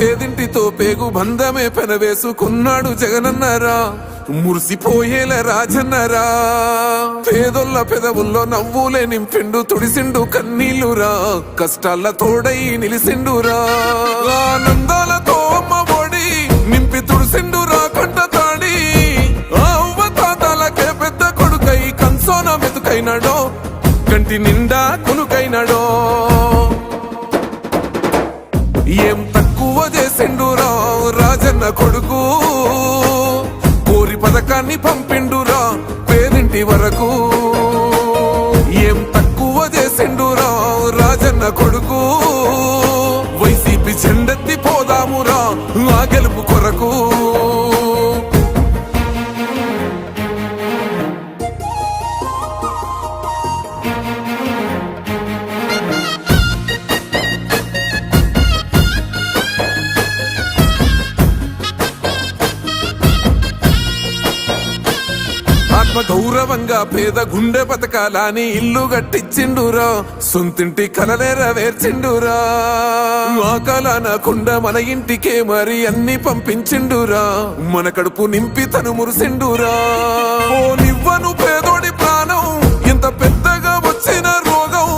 పేదింటితో పేగు బంధమే పెనవేసుకున్నాడు జగనన్నరా, మురిసిపోయేల రాజన్నరా. పేదొల్ల పెదవుల్లో నవ్వులే నింపిండు, తుడిసిండు కన్నీళ్లురా, కష్టాల తోడై నిలిసిండురా. ఆనందాలతో అమ్మ ఒడి నింపి తుడిసిండురా కంట తాడి. అవ్వ తాతలకే పెద్ద కొడుకై కంసోన మెతుకైనాడో, కంటి నిండా కునుకైనాడో. ఏం తక్కువ చేసిండురా రాజన్న కొడుకు, కోరి పథకాన్ని పంపిండురా పేదింటి వరకు. ఏం తక్కువ చేసిండురా రాజన్న కొడుకు, వైసీపీ జెండెత్తి పోదామురా ఆ గెలుపు కొరకు. ఆత్మ గౌరవంగా పేద గుండె బతకాలని ఇల్లు గట్టించిండురా, సొంతింటి కలనేరవేర్చిండురా. ఆ కలనకుండా మన ఇంటికే మరి అన్ని పంపించిండురా, మన కడుపు నింపి తను మురిసిండురా. ఓ నివ్వను పేదోడి ప్రాణం ఇంత పెద్దగా వచ్చిన రోగం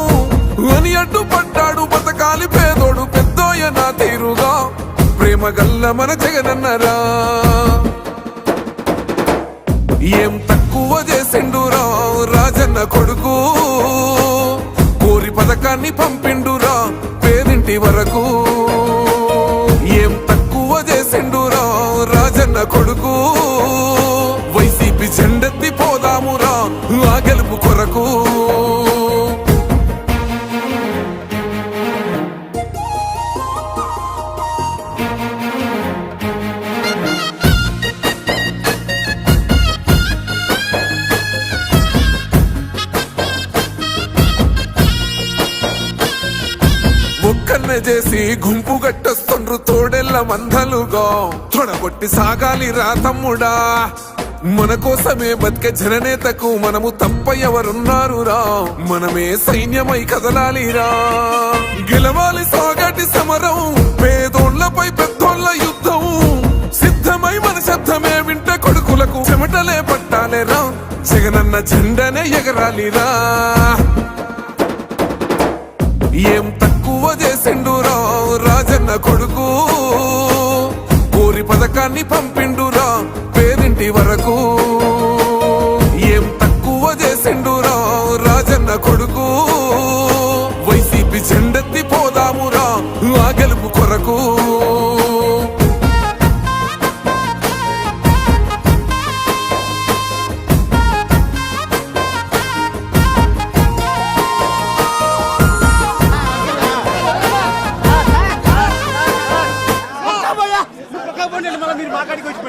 అని అడ్డుపడ్డాడు బతకాలి పేదోడు పెద్దోయ నా తీరుగా, ప్రేమ గల్ల మన జగనన్నరా. ఏం తక్కువ చేసిండురా రాజన్న కొడుకు, కోరి పథకాన్ని పంపిండురా పేదింటి వరకు. ఏం తక్కువ చేసిండురా రాజన్న కొడుకు, వైసీపీ జెండెత్తి పోదామురా ఆ గెలుపు కొరకు. ఒక్కన్నే చేసి గుంపు గట్టొస్తుండ్రు తోడెల్ల మందలుగా, తొడగొట్టి సాగాలి రా తమ్ముడా. మన కోసమే బతికే జననేతకు మనము తప్ప ఎవరున్నారు రా, మనమే సైన్యమై కదలాలిరా. గెలవాలి సాగటి సమరం, పేదోళ్లపై పెద్దోళ్ల యుద్ధం, సిద్ధమై మన శబ్దమే వింటే కొడుకులకు చెమటలే పట్టాలేరా, జగనన్న జెండనే ఎగరాలిరా. ఏం తక్కువ చేసిండురా రాజన్న కొడుకు, కోరి పథకాన్ని పంపిండురా పేదింటి వరకు. ఏం తక్కువ చేసిండురా రాజన్న కొడుకు, వైసీపీ జెండెత్తి పోదామురా ఆ గెలుపు కొరకు. మీరు మాట్లాడికి వచ్చి